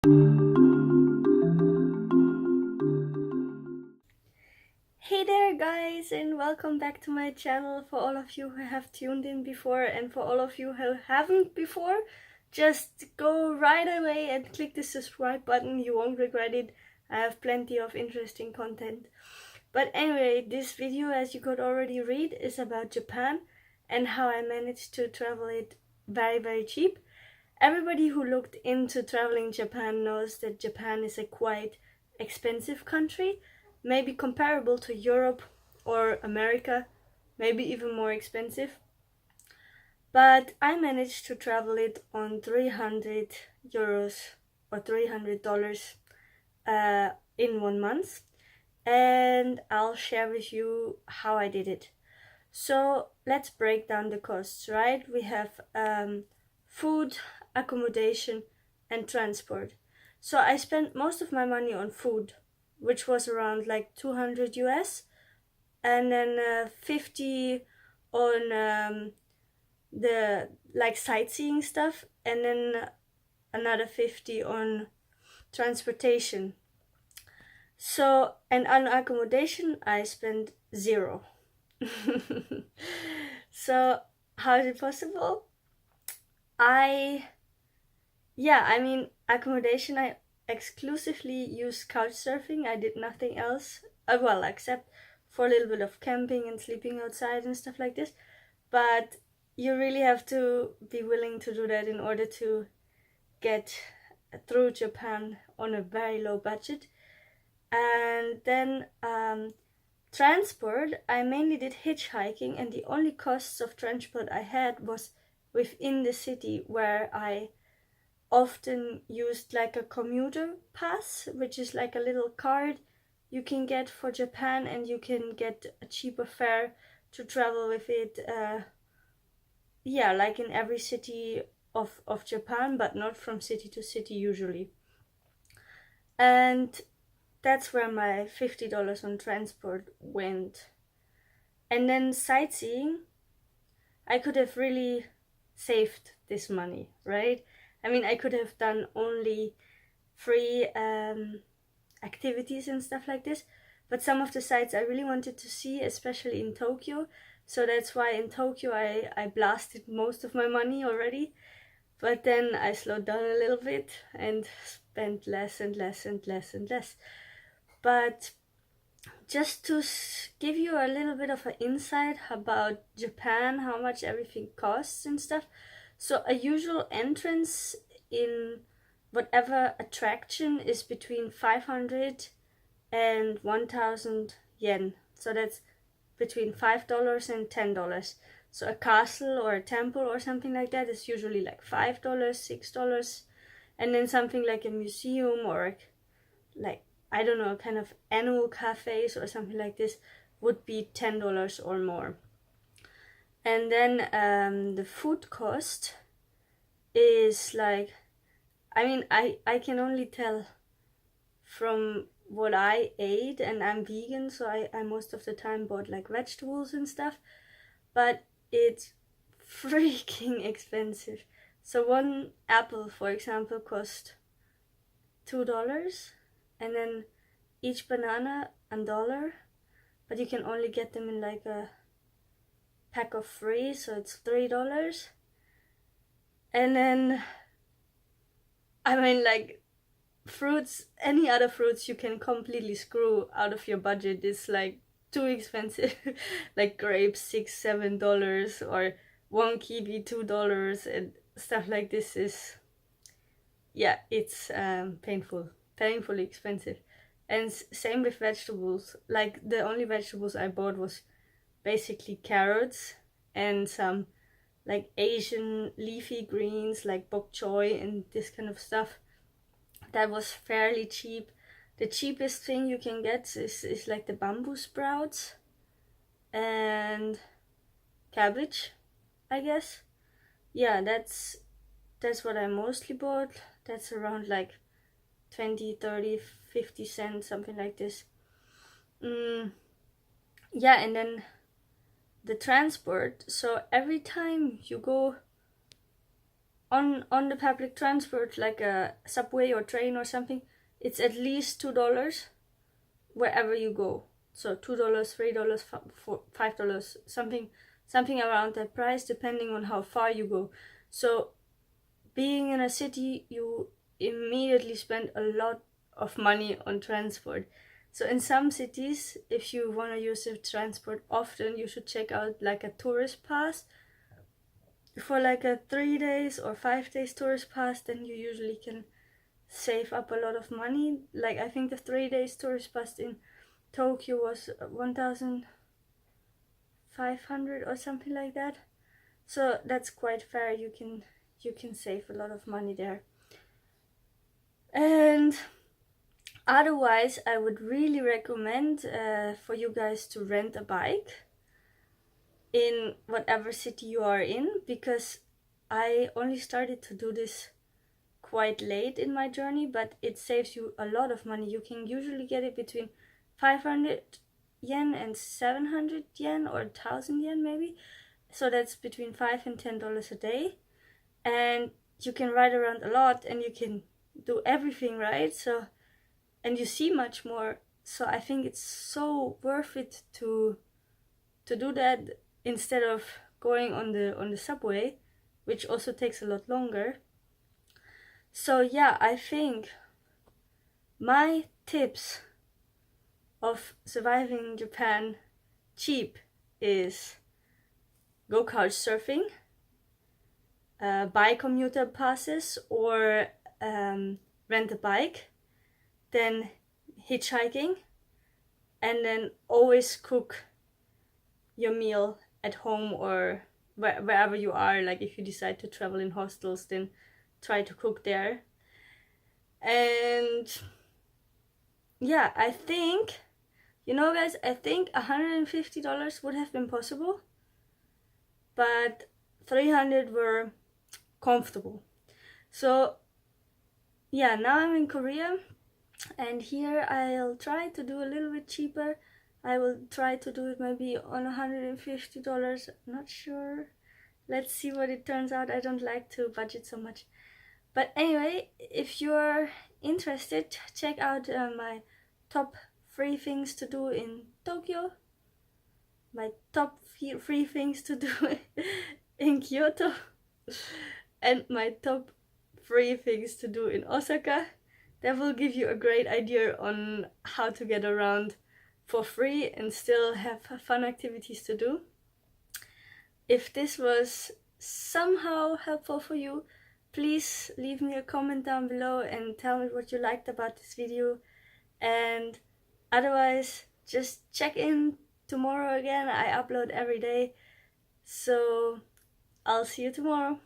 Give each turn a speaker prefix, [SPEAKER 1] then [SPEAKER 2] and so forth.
[SPEAKER 1] Hey there guys, and welcome back to my channel. For all of you who have tuned in before and for all of you who haven't before, just go right away and click the subscribe button. You won't regret it. I have plenty of interesting content. But anyway, this video, as you could already read, is about Japan and how I managed to travel it very cheap. Everybody who looked into traveling Japan knows that Japan is a quite expensive country, maybe comparable to Europe or America, maybe even more expensive. But I managed to travel it on 300 euros or $300 in 1 month, and I'll share with you how I did it. So let's break down the costs, right? We have food, accommodation, and transport. So I spent most of my money on food, which was around like 200 US, and then 50 on the like sightseeing stuff, and then another 50 on transportation. So, and on accommodation I spent 0. So how is it possible? I mean, accommodation, I exclusively used couch surfing. I did nothing else. Well, except for a little bit of camping and sleeping outside and stuff like this. But you really have to be willing to do that in order to get through Japan on a very low budget. And then transport, I mainly did hitchhiking, and the only costs of transport I had was within the city, where I often used like a commuter pass, which is like a little card you can get for Japan, and you can get a cheaper fare to travel with it. Yeah, like in every city of Japan, but not from city to city usually. And that's where my $50 on transport went. And then sightseeing, I could have really saved this money, right? I mean, I could have done only free activities and stuff like this, but some of the sites I really wanted to see, especially in Tokyo. So that's why in Tokyo I blasted most of my money already. But then I slowed down a little bit and spent less and less and less and less. But just to give you a little bit of an insight about Japan, how much everything costs and stuff. So a usual entrance in whatever attraction is between 500 and 1,000 yen. So that's between $5 and $10. So a castle or a temple or something like that is usually like $5, $6. And then something like a museum or like, I don't know, kind of animal cafes or something like this would be $10 or more. And then the food cost is like, I mean, I can only tell from what I ate, and I'm vegan, so I most of the time bought like vegetables and stuff, but it's freaking expensive. So one apple, for example, cost $2, and then each banana $1, but you can only get them in like a pack of 3, so it's $3. And then, I mean, like fruits, any other fruits you can completely screw out of your budget is like too expensive. Like grapes $6-7, or one kiwi $2, and stuff like this is, yeah, it's painfully expensive. And same with vegetables. Like the only vegetables I bought was basically carrots and some like Asian leafy greens like bok choy and this kind of stuff. That was fairly cheap. The cheapest thing you can get is like the bamboo sprouts and cabbage, I guess. Yeah, that's what I mostly bought. That's around like 20, 30, 50 cents, something like this. Yeah, and then the transport. So every time you go on the public transport, like a subway or train or something, it's at least $2 wherever you go. So $2, $3, $5, something around that price, depending on how far you go. So being in a city, you immediately spend a lot of money on transport. So in some cities, if you want to use the transport often, you should check out like a tourist pass. For like a 3 days or 5 days tourist pass, then you usually can save up a lot of money. Like I think the 3 days tourist pass in Tokyo was 1,500 or something like that. So that's quite fair. You can save a lot of money there. And otherwise, I would really recommend for you guys to rent a bike in whatever city you are in, because I only started to do this quite late in my journey, but it saves you a lot of money. You can usually get it between 500 yen and 700 yen or 1,000 yen maybe. So that's between $5 and $10 a day. And you can ride around a lot and you can do everything, right? So, and you see much more. So I think it's so worth it to do that instead of going on the subway, which also takes a lot longer. So yeah, I think my tips of surviving Japan cheap is go couch surfing, buy commuter passes or rent a bike, then hitchhiking, and then always cook your meal at home or wherever you are. Like if you decide to travel in hostels, then try to cook there. And yeah, I think, you know guys, I think $150 would have been possible, but 300 were comfortable. So yeah, now I'm in Korea, and here I'll try to do a little bit cheaper. I will try to do it maybe on $150, not sure. Let's see what it turns out. I don't like to budget so much. But anyway, if you're interested, check out my top 3 things to do in Tokyo, my top 3 things to do in Kyoto, and my top 3 things to do in Osaka. That will give you a great idea on how to get around for free and still have fun activities to do. If this was somehow helpful for you, please leave me a comment down below and tell me what you liked about this video. And otherwise, just check in tomorrow again. I upload every day. So I'll see you tomorrow.